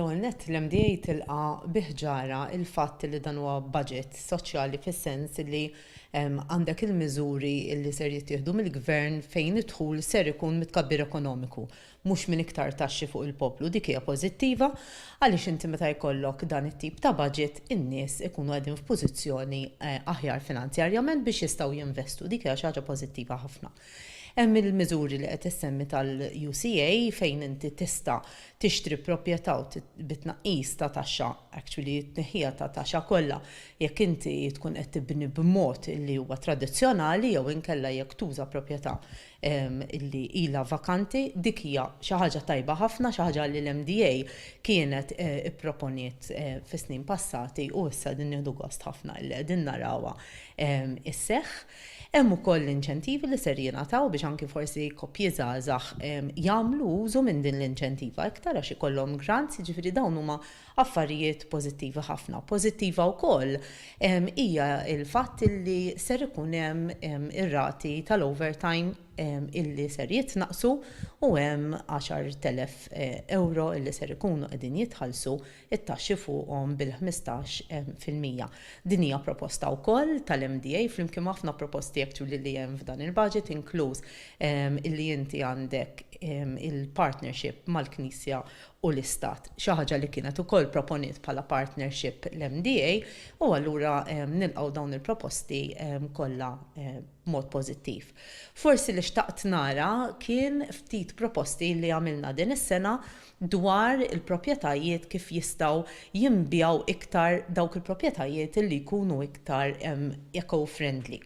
Ewwel nett l-MDA tilqa biħġara il-fatt li dan huwa budget soċjali fis-sens li għandek il-miżuri li ser jittieħdu mill-gvern fejn id-dħul ser ikun mitkabbir ekonomiku, mhux minn iktar taxxi fuq il-poplu. Dik hija pożittiva għaliex inti meta jkollok dan it-tip ta' budget in-nies ikunu qegħdin f'pożizzjoni aħjar finanzjarjament biex jistgħu jinvestu. Dik hija xi ħaġa pożittiva ħafna. Hemm il-miżuri li qed issemmi tal-UCA fejn inti tista' tixtri proprjetà u bitnaqqis ta' taxxa, actually tneħħija ta' taxxa kollha jekk inti tkun qed tibni b'mod li huwa tradizzjonali jew inkella jekk tuża proprjetà illi ilha vakanti, dik hija xi ħaġa tajba ħafna, xi ħaġa li l-MDA kienet ipproponiet fis-snin passati u issa din nieħdu gost ħafna li qegħdin narawha isseħħ. Hemm ukoll l-inċentivi li ser jingħataw biex anki forsi koppji żgħażagħ jagħmlu użu minn din l-inċentiva iktar għax ikollhom grants, jiġifieri dawn huma affarijiet pożittivi ħafna. Pożittiva wkoll hija l-fatt li ser ikun hemm ir-rati tal-overtime illi ser jitnaqsu u hemm 10,000 euro illi ser ikunu qegħdin jitħallsu it-taxxi fuqhom bil-15%. Din hija proposta wkoll tal-MDA flimkien ħafna proposti actually li hemm f'dan il-budget inkluż illi inti għandek il-partnership mal-Knisja u l-Istat. Xi ħaġa li kienet ukoll proponiet bħala partnership l-MDA u allura nilqgħu dawn il-proposti kollha mod pożittiv. Forsi li xtaqt nara kien ftit proposti li għamilna din is-sena dwar il-proprjetajiet kif jistgħu jinbjaw iktar dawk il-proprjetajiet li jkunu iktar eco-friendly.